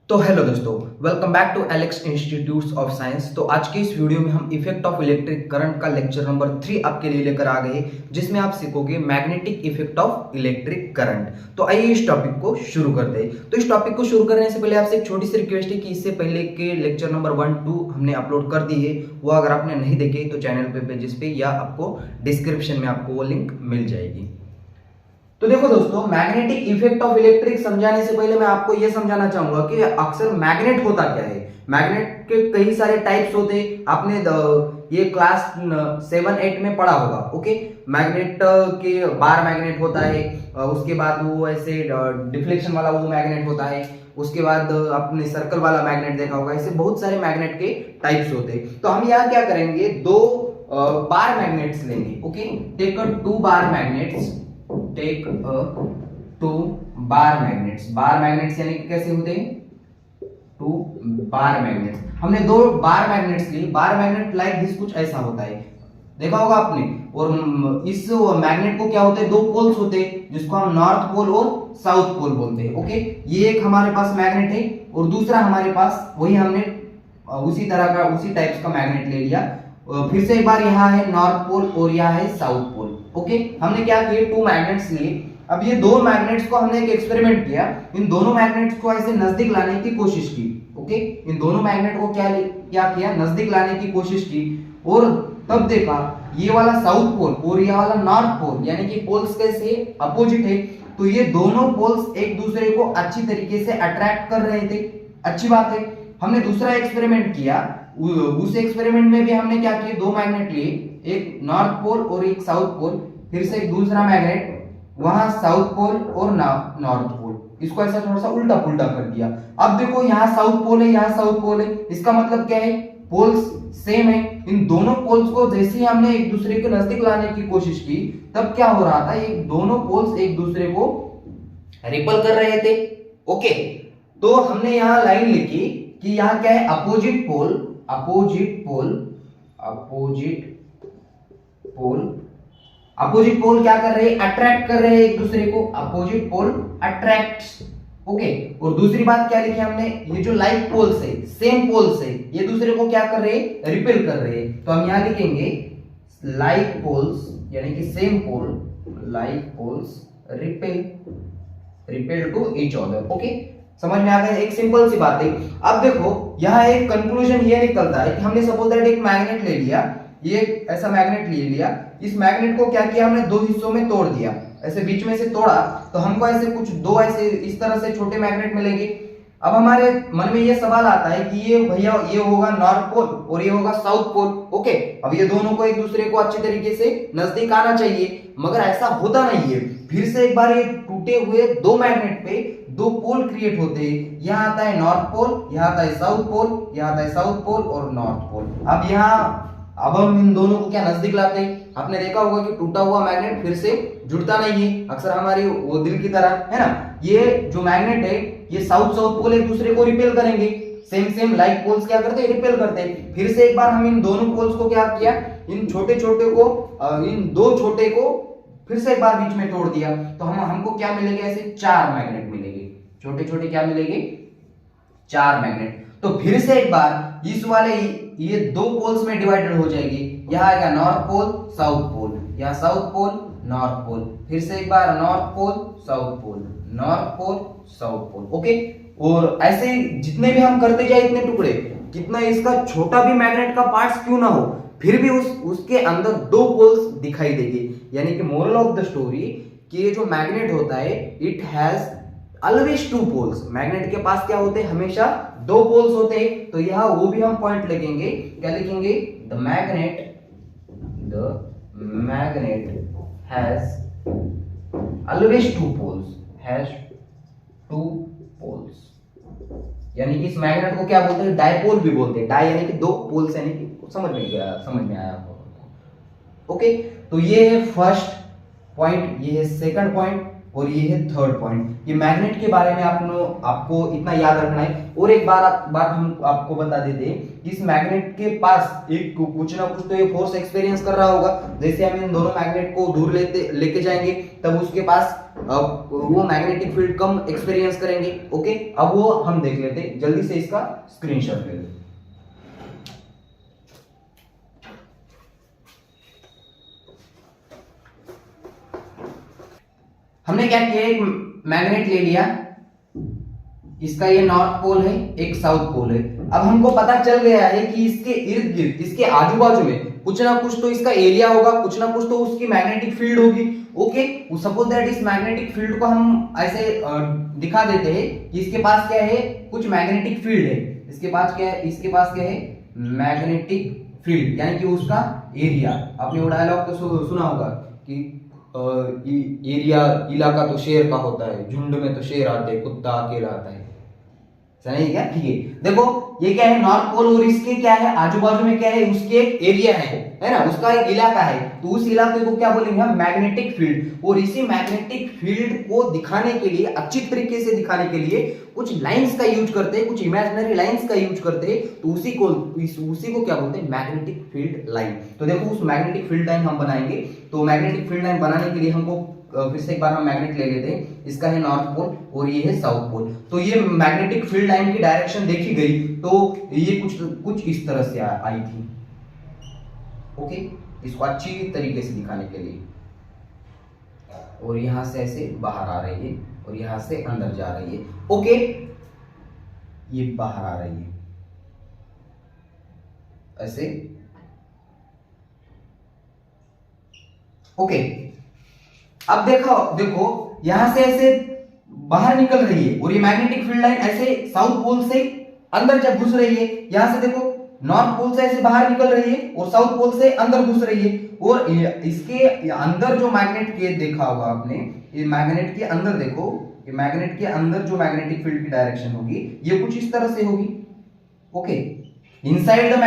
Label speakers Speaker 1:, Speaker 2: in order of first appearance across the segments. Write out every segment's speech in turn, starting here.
Speaker 1: तो हेलो दोस्तों, welcome back to Alex institutes of science. तो आज के इस वीडियो में हम इफेक्ट ऑफ इलेक्ट्रिक करंट का लेक्चर नंबर 3 आपके लिए लेकर आ गए, जिसमें आप सीखोगे magnetic effect of electric current. तो आइए इस टॉपिक को शुरू करते हैं। तो इस टॉपिक को शुरू करने से पहले आपसे एक छोटी सी रिक्वेस्ट है कि इससे पहले के लेक्चर नंबर 1, 2 हमने अपलोड कर दी है, वो अगर आपने नहीं देखे तो चैनल पे पेजेस पे या आपको डिस्क्रिप्शन में आपको वो लिंक मिल जाएगी। तो देखो दोस्तों, मैग्नेटिक इफेक्ट ऑफ इलेक्ट्रिक समझाने से पहले मैं आपको यह समझाना चाहूंगा कि अक्सर मैग्नेट होता क्या है। मैग्नेट के कई सारे टाइप्स होते हैं, आपने ये क्लास 7-8 में पढ़ा होगा। ओके, मैग्नेट के बार मैग्नेट होता है, उसके बाद वो ऐसे डिफ्लेक्शन वाला वो मैग्नेट होता है, उसके बाद आपने सर्कल वाला मैग्नेट देखा होगा। ऐसे बहुत सारे मैग्नेट के टाइप्स होते हैं। तो हम यहाँ क्या करेंगे, दो बार मैग्नेट्स लेंगे। Okay, take 2 bar magnets, take 2 bar magnets. Bar magnets यानी कि कैसे होते हैं, 2 बार मैग्नेट्स। हमने 2 बार मैग्नेट्स लिए। बार मैग्नेट लाइक दिस कुछ ऐसा होता है, देखा होगा आपने। और इस मैग्नेट को क्या होते हैं, 2 पोल्स होते हैं, जिसको हम नॉर्थ पोल और साउथ पोल बोलते हैं। ओके, ये एक हमारे पास मैग्नेट है और दूसरा हमारे पास वही हमने उसी तरह का उसी टाइप्स का मैग्नेट ले लिया। फिर से एक बार यहाँ है नॉर्थ पोल और यहाँ है साउथ पोल। ओके, हमने क्या किए, 2 मैग्नेट्स लिए। अब ये 2 मैग्नेट्स को हमने एक एक्सपेरिमेंट किया। इन दोनों मैग्नेट्स को ऐसे नजदीक लाने की कोशिश की। ओके, इन दोनों मैग्नेट को क्या किया, नजदीक लाने की कोशिश की। और तब देखा ये वाला साउथ पोल और ये वाला नॉर्थ पोल, यानी कि पोल्स कैसे अपोजिट है, तो ये दोनों पोल्स एक दूसरे को अच्छी तरीके से अट्रैक्ट कर रहे थे। अच्छी बात है। हमने दूसरा एक्सपेरिमेंट किया। उस एक्सपेरिमेंट में भी हमने क्या किया, 2 मैग्नेट लिए, एक नॉर्थ पोल और एक साउथ पोल। फिर से एक दूसरा मैग्नेट, वहां साउथ पोल और नॉर्थ पोल। इसको ऐसा थोड़ा सा उल्टा पुल्टा कर दिया। अब देखो, यहाँ साउथ पोल है, यहाँ साउथ पोल है। इसका मतलब क्या है, पोल्स सेम है। इन दोनों पोल्स को जैसे ही हमने एक दूसरे के नजदीक लाने की कोशिश की, तब क्या हो रहा था, ये दोनों पोल्स एक दूसरे को रिपल कर रहे थे। ओके, तो हमने यहाँ लाइन लिखी कि यहाँ क्या है, opposite pole, opposite pole, opposite pole, opposite pole क्या कर रहे हैं, अट्रैक्ट कर रहे हैं एक दूसरे को। Opposite pole attracts. ओके, और दूसरी बात क्या लिखी हमने, ये जो लाइक पोल्स है, सेम पोल्स है, ये दूसरे को क्या कर रहे हैं, रिपेल कर रहे हैं। तो हम यहां लिखेंगे लाइक पोल्स, यानी कि same pole, like poles repel, repel to each other. Okay, समझ में आ गया, एक सिंपल सी बात है। अब देखो, यहाँ एक कंक्लूजन ये निकलता है कि हमने सपोज दैट एक मैग्नेट ले लिया, ये ऐसा मैग्नेट ले लिया। इस मैग्नेट को क्या किया, हमने 2 हिस्सों में तोड़ दिया, ऐसे बीच में से तोड़ा, तो हमको ऐसे कुछ 2 ऐसे इस तरह से छोटे मैग्नेट मिलेंगे। अब हमारे मन में ये सवाल आता है कि ये भैया, ये होगा नॉर्थ पोल और ये होगा साउथ पोल। ओके, अब ये दोनों को एक दूसरे को अच्छे तरीके से नजदीक आना चाहिए, मगर ऐसा होता नहीं है। फिर से एक बार ये टूटे हुए 2 मैग्नेट पे 2 पोल क्रिएट होते हैं। यहाँ आता है नॉर्थ पोल, यहाँ आता है साउथ पोल, यहाँ आता है साउथ पोल और नॉर्थ पोल। अब हम इन दोनों को क्या नजदीक लाते हैं। आपने देखा होगा कि टूटा हुआ मैग्नेट फिर से जुड़ता नहीं है, अक्सर हमारी वो दिल की तरह है ना। ये जो मैग्नेट है, ये साउथ पोल एक दूसरे को रिपेल करेंगे। सेम लाइक पोल्स क्या करते हैं, रिपेल करते हैं। फिर से एक बार हम इन दोनों पोल्स को क्या किया, इन छोटे छोटे को, इन 2 छोटे को फिर से एक बार बीच में तोड़ दिया। तो हमको क्या मिलेंगे, ऐसे 4 मैग्नेट मिलेंगे। छोटे छोटे क्या मिलेंगे, 4 मैग्नेट। तो फिर से एक बार इस वाले ये 2 पोल्स में डिवाइडेड हो जाएगी। यहाँ आएगा नॉर्थ पोल, साउथ पोल, यहाँ साउथ पोल, नॉर्थ पोल। फिर से एक बार north pole, south pole, north pole, south pole. Okay, और ऐसे जितने भी हम करते जाए इतने टुकड़े, कितना इसका छोटा भी मैग्नेट का पार्ट्स क्यों ना हो, फिर भी उसके अंदर 2 पोल्स दिखाई देंगे। यानी कि मोरल ऑफ द स्टोरी कि ये जो मैग्नेट होता है, it has always 2 poles. Magnet के पास क्या होते हैं, हमेशा 2 पोल्स होते हैं। तो यहाँ वो भी हम पॉइंट लिखेंगे, क्या लिखेंगे, the magnet has always 2 poles, has 2 poles. यानी कि इस मैग्नेट को क्या बोलते हैं, डायपोल भी बोलते हैं। डाई यानी कि 2 पोल्स, यानी कि समझ में आया आपको। ओके, तो ये है फर्स्ट पॉइंट, ये है सेकंड पॉइंट। और ये है थर्ड पॉइंट। ये मैग्नेट के बारे में आपको इतना याद रखना है। और एक बात हम आपको बता देते हैं कि इस मैग्नेट के पास एक कुछ ना कुछ तो ये फोर्स एक्सपीरियंस कर रहा होगा। जैसे हम इन दोनों मैग्नेट को दूर लेके जाएंगे तब उसके पास वो मैग्नेटिक फील्ड कम एक्सपीरियंस करेंगे। ओके, अब वो हम देख लेते हैं, जल्दी से इसका स्क्रीनशॉट ले लेते। हमने क्या किया, एक मैग्नेट ले लिया, इसका ये नॉर्थ पोल है, एक साउथ पोल है। अब हमको पता चल गया है कि इसके इर्द गिर्द, इसके आजू बाजू में कुछ ना कुछ तो इसका एरिया होगा, कुछ ना कुछ तो उसकी मैग्नेटिक फील्ड होगी। ओके, सपोज दैट इस मैग्नेटिक फील्ड को हम ऐसे दिखा देते हैं कि इसके पास क्या है, कुछ मैग्नेटिक फील्ड है। इसके पास क्या है, इसके पास क्या है, मैग्नेटिक फील्ड, यानी कि उसका एरिया। आपने वो डायलॉग तो सुना होगा कि एरिया इलाका तो शेर का होता है, झुंड में तो शेर आते हैं, कुत्ता अकेला आता है। सही क्या? ठीक है, देखो ये क्या है, नॉर्थ पोल, और इसके क्या है, आजू बाजू में क्या है, उसके एक एरिया है ना, उसका एक इलाका है। तो उस इलाके को क्या बोलेंगे हम, मैग्नेटिक फील्ड। और इसी मैग्नेटिक फील्ड को दिखाने के लिए, अच्छी तरीके से दिखाने के लिए कुछ लाइंस का यूज करते हैं, कुछ इमेजिनरी लाइंस का यूज करते हैं। तो उसी को क्या बोलते हैं, मैग्नेटिक फील्ड लाइन। तो देखो उस मैग्नेटिक फील्ड लाइन हम बनाएंगे। तो मैग्नेटिक फील्ड लाइन बनाने के लिए हमको फिर से एक बार हम मैग्नेट ले लेते हैं। इसका है नॉर्थ पोल और ये है साउथ पोल। तो ये मैग्नेटिक फील्ड लाइन की डायरेक्शन देखी गई तो ये कुछ इस तरह से आई थी। ओके, इसको अच्छी तरीके से दिखाने के लिए। और यहां से ऐसे बाहर आ रही है और यहां से अंदर जा रही है। ओके, ये बाहर आ रही है ऐसे। ओके, अब देखो यहां से ऐसे बाहर निकल रही है और ये मैग्नेटिक फील्ड लाइन ऐसे साउथ पोल से अंदर जब घुस रही है, यहां से देखो नॉर्थ पोल से ऐसे बाहर निकल रही है और साउथ पोल से अंदर घुस रही है। और इसके अंदर जो मैग्नेट के देखा होगा आपने, ये मैग्नेट के अंदर देखो, ये मैग्नेट के अंदर जो मैग्नेटिक फील्ड की डायरेक्शन होगी ये कुछ इस तरह से होगी। Okay, inside the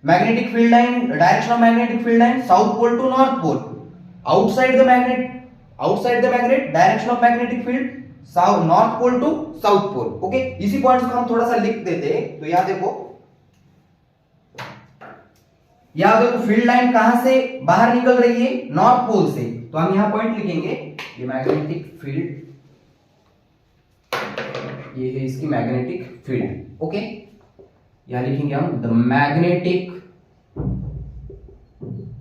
Speaker 1: magnetic field line, direction of magnetic field line south pole to north pole. outside the magnet direction of magnetic field south north pole to south pole। Okay, इसी points को हम थोड़ा सा लिख देते हैं। तो यहां देखो फील्ड लाइन कहां से बाहर निकल रही है, नॉर्थ पोल से। तो हम यहां पॉइंट लिखेंगे, ये मैग्नेटिक फील्ड, ये है इसकी मैग्नेटिक फील्ड। ओके, यहां लिखेंगे हम the magnetic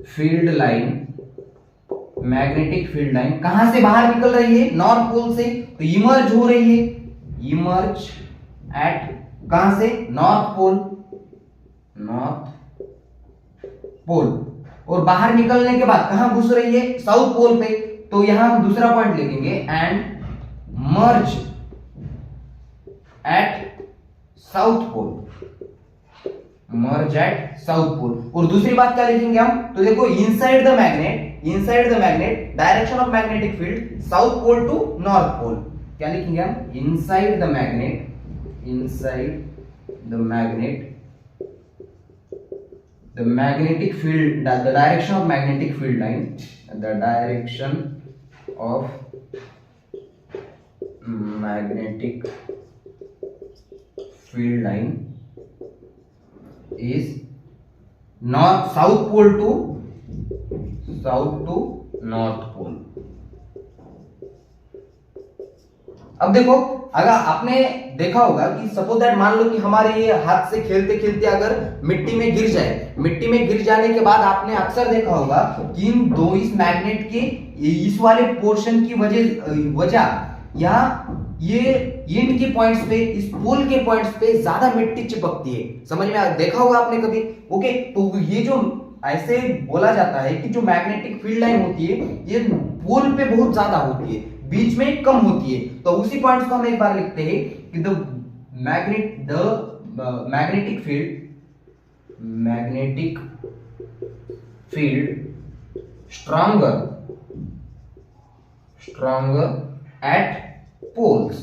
Speaker 1: field line. Magnetic field line कहां से बाहर निकल रही है, नॉर्थ पोल से। तो इमर्ज हो रही है, इमर्ज एट कहां से, नॉर्थ पोल। और बाहर निकलने के बाद कहां घुस रही है, साउथ पोल पे। तो यहां हम दूसरा पॉइंट लिखेंगे, and merge at south pole, merge at south pole. और दूसरी बात क्या लिखेंगे हम, तो देखो inside the magnet direction of magnetic field south pole to north pole. क्या लिखेंगे हम, inside the magnet the magnetic field, the direction of magnetic field line, the direction of magnetic field line is north south pole to north pole। अब देखो, अगर आपने देखा होगा कि सपोज दैट, मान लो कि हमारे ये हाथ से खेलते खेलते अगर मिट्टी में गिर जाए, मिट्टी में गिर जाने के बाद आपने अक्सर देखा होगा कि इस मैग्नेट के इस वाले पोर्शन की वजह या ये एंड के पॉइंट्स पे, इस पोल के पॉइंट्स पे ज्यादा मिट्टी चिपकती है। समझ में देखा होगा आपने कभी। ओके, तो ये जो ऐसे बोला जाता है कि जो मैग्नेटिक फील्ड लाइन होती है ये पोल पे बहुत ज्यादा होती है, बीच में कम होती है। तो उसी पॉइंट्स को हम एक बार लिखते हैं कि the magnetic field stronger at poles।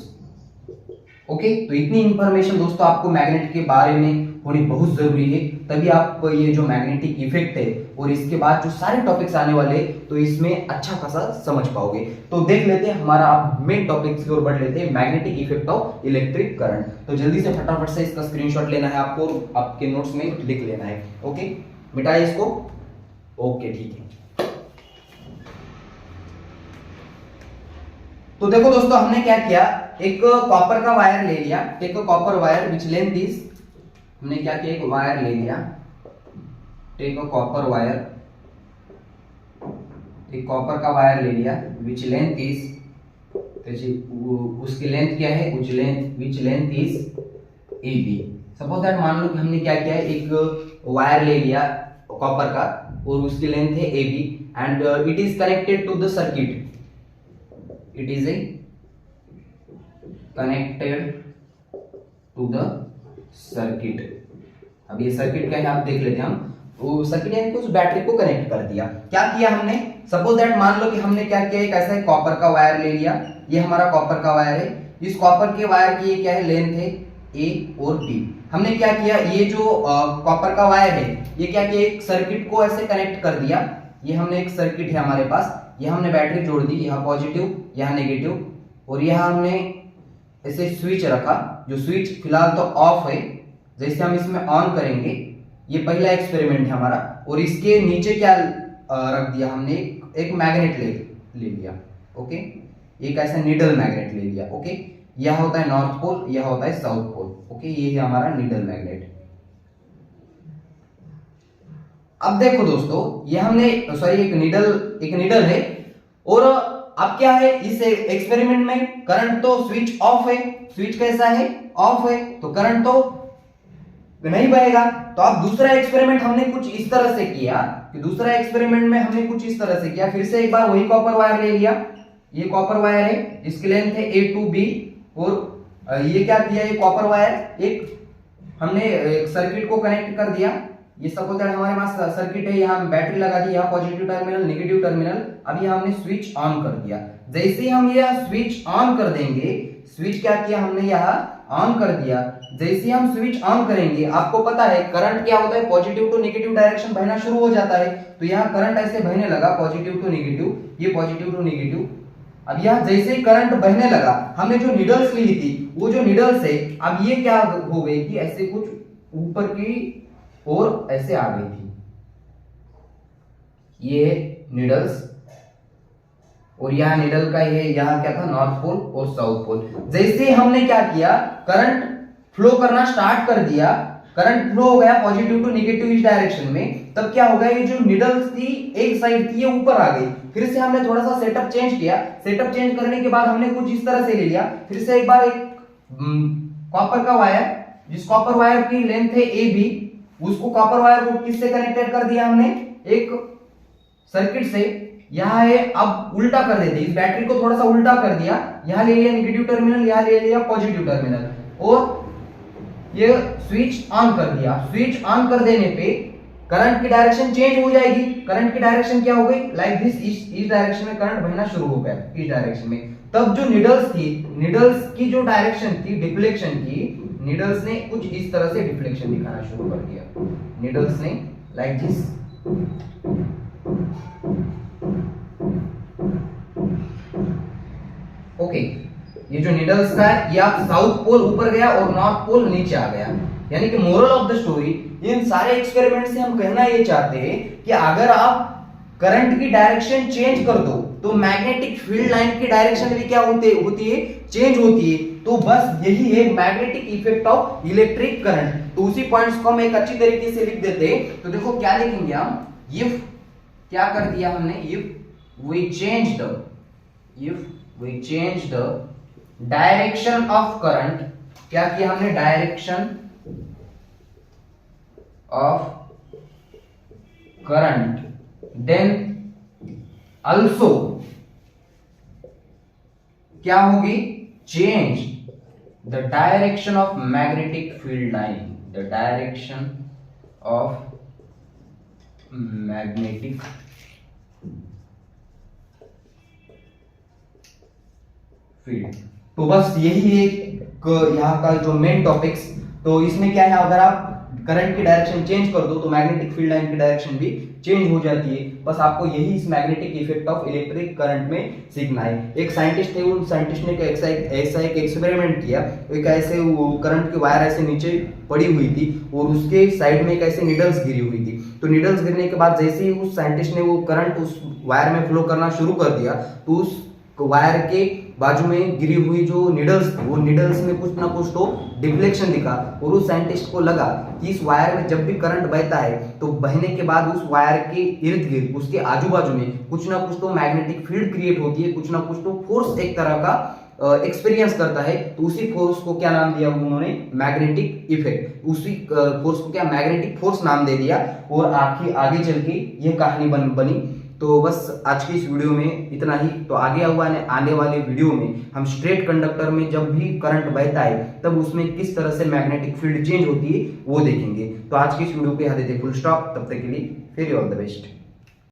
Speaker 1: Okay, तो इतनी इंफॉर्मेशन दोस्तों आपको मैग्नेट के बारे में होनी बहुत जरूरी है। तभी आप ये जो मैग्नेटिक इफेक्ट है और इसके बाद जो सारे टॉपिक्स आने वाले तो इसमें अच्छा खासा समझ पाओगे। तो देख लेते हैं हमारा आप मेन टॉपिक्स की ओर बढ़ लेते हैं, magnetic effect of electric current. तो जल्दी से फटाफट से इसका स्क्रीनशॉट लेना है आपको, आपके नोट्स में लिख लेना है। ओके, मिटाइए इसको। ओके ठीक है। तो देखो दोस्तों, हमने क्या किया, एक कॉपर का वायर ले लिया, एक copper wire which length is, हमने क्या किया, एक वायर ले लिया, टेक अ कॉपर वायर, एक कॉपर का वायर ले लिया विच लेंथ इज, उसकी लेंथ क्या है, which length is AB। Suppose that मान लो कि हमने क्या किया, एक वायर ले लिया कॉपर का और उसकी लेंथ है AB and it is connected to the circuit, it is a connected to the circuit। अब ये सर्किट क्या है आप देख लेते हैं। हम वो सर्किट यानी कि उस बैटरी को कनेक्ट कर दिया। क्या किया हमने, सपोज दैट मान लो कि हमने क्या किया, एक ऐसा कॉपर का वायर ले लिया, ये हमारा कॉपर का वायर है, इस कॉपर के वायर की ये क्या है, लेंथ है A और B। हमने क्या किया, ये जो कॉपर का वायर है ये क्या किया, एक सर्किट को ऐसे कनेक्ट कर दिया। ये हमने एक सर्किट है हमारे पास, ये हमने बैटरी जोड़ दी, यहाँ पॉजिटिव यहाँ नेगेटिव, और यहाँ हमने ऐसे स्विच रखा, जो स्विच फिलहाल तो ऑफ है, जैसे हम इसमें ऑन करेंगे, ये पहला एक्सपेरिमेंट है हमारा। और इसके नीचे क्या रख दिया हमने, एक मैग्नेट ले लिया। ओके, एक ऐसा नीडल मैग्नेट ले लिया। ओके, यह होता है नॉर्थ पोल, यह होता है साउथ पोल। ओके, ये है हमारा नीडल मैग्नेट। अब देखो दोस्तों, ये हमने एक नीडल है, और अब क्या है, इस एक्सपेरिमेंट में करंट तो स्विच ऑफ है, स्विच कैसा है, ऑफ है, तो करंट तो नहीं बहेगा। तो अब दूसरा एक्सपेरिमेंट हमने कुछ इस तरह से किया कि दूसरा एक्सपेरिमेंट में हमने कुछ इस तरह से किया, फिर से एक बार वही कॉपर वायर ले लिया, ये कॉपर वायर है, इसकी लेंथ है A to B, और ये क्या किया, ये कॉपर वायर एक हमने एक सर्किट को कनेक्ट कर दिया। ये सपोज दैट हमारे पास सर्किट है, यहाँ बैटरी लगा दी, यहाँ पॉजिटिव टर्मिनल नेगेटिव टर्मिनल। अब ये हमने स्विच ऑन कर दिया। जैसे ही हम ये स्विच ऑन कर देंगे, स्विच क्या किया हमने, यहाँ ऑन कर दिया, जैसे हम स्विच ऑन करेंगे, आपको पता है करंट क्या होता है, पॉजिटिव टू नेगेटिव डायरेक्शन बहना शुरू हो जाता है। तो यहाँ करंट ऐसे बहने लगा, पॉजिटिव टू नेगेटिव, ये पॉजिटिव टू नेगेटिव। अब यहाँ जैसे ही करंट बहने लगा, हमने जो नीडल्स ली थी, वो जो नीडल्स है, अब ये क्या हो गई कि ऐसे कुछ ऊपर की और ऐसे आ गई थी, ये नीडल्स, और यहाँ नीडल का ये यहाँ क्या था, नॉर्थ पोल और साउथ पोल। जैसे हमने क्या किया, करंट फ्लो करना स्टार्ट कर दिया, करंट फ्लो हो गया पॉजिटिव टू नेगेटिव इस डायरेक्शन में, तब क्या हो गया, ये जो नीडल्स थी एक साइड थी, ये ऊपर आ गई। फिर से हमने थोड़ा सा सेटअप चेंज किया, सेटअप चेंज करने के बाद हमने कुछ इस तरह से ले लिया, फिर से एक बार एक कॉपर का वायर, जिस कॉपर वायर की लेंथ है AB, उसको कॉपर वायर को किससे कनेक्टेड कर दिया हमने, एक सर्किट से। यहाँ है, अब उल्टा कर देते, इस बैटरी को थोड़ा सा उल्टा कर दिया, यहाँ ले लिया नेगेटिव टर्मिनल, यहाँ ले लिया पॉजिटिव टर्मिनल, और ये स्विच ऑन कर दिया। स्विच ऑन कर देने पे करंट की डायरेक्शन चेंज हो जाएगी। करंट की डायरेक्शन क्या हो गई, लाइक दिस, इस डायरेक्शन में करंट बहना शुरू हो गया, इस डायरेक्शन में। तब जो नीडल्स थी, नीडल्स की जो डायरेक्शन थी डिफ्लेक्शन की, नीडल्स ने कुछ इस तरह से डिफ्लेक्शन दिखाना शुरू कर दिया। नीडल्स ने लाइक दिस, ओके, ये जो नीडल्स का है, ये आप साउथ पोल ऊपर गया और नॉर्थ पोल नीचे आ गया। यानी कि मोरल ऑफ द स्टोरी, इन सारे एक्सपेरिमेंट से हम कहना ये चाहते हैं कि अगर आप करंट की डायरेक्शन चेंज कर दो तो मैग्नेटिक फील्ड लाइन की डायरेक्शन भी क्या होती है, चेंज होती है। तो बस यही है magnetic effect of electric current. तो उसी पॉइंट्स को हम एक अच्छी तरीके से लिख देते हैं। तो देखो क्या लिखेंगे हम, इफ क्या कर दिया हमने, if we change the direction of current, क्या किया हमने, direction of current, then also क्या होगी, change the direction of magnetic field line, the direction of magnetic field. तो बस यही है यहाँ का जो मेन टॉपिक्स। तो इसमें क्या है, अगर आप करंट की डायरेक्शन चेंज कर दो तो मैग्नेटिक फील्ड लाइन की डायरेक्शन भी चेंज हो जाती है। बस आपको यही इस magnetic effect of electric current में सीखना है। एक साइंटिस्ट थे, उन साइंटिस्ट ने ऐसा एक एक्सपेरिमेंट किया। एक ऐसे वो करंट की वायर ऐसे नीचे पड़ी हुई थी और उसके साइड में एक ऐसे नीडल्स गिरी हुई थी। तो नीडल्स गिरने के बाद जैसे ही उस साइंटिस्ट ने वो करंट उस वायर में फ्लो करना शुरू कर दिया तो उस वायर के बाजू में गिरी हुई जो निडल्स थी वो निडल्स में कुछ ना कुछ तो डिफ्लेक्शन दिखा और उस साइंटिस्ट को लगा कि इस वायर में जब भी करंट बहता है तो बहने के बाद उस वायर के इर्द गिर्द उसके आजू बाजू में कुछ ना कुछ तो मैग्नेटिक फील्ड क्रिएट होती है, कुछ ना कुछ तो फोर्स एक तरह का एक्सपीरियंस करता है। तो उसी फोर्स को क्या नाम दिया उन्होंने? Magnetic effect. उसी फोर्स को क्या मैग्नेटिक फोर्स नाम दे दिया और आगे चल के यह कहानी बनी। तो बस आज की इस वीडियो में इतना ही। तो आने वाले वीडियो में हम स्ट्रेट कंडक्टर में जब भी करंट बहता है तब उसमें किस तरह से मैग्नेटिक फील्ड चेंज होती है वो देखेंगे। तो आज की इस वीडियो पे यहाँ देते फुल स्टॉप। तब तक के लिए वेरी ऑल द बेस्ट।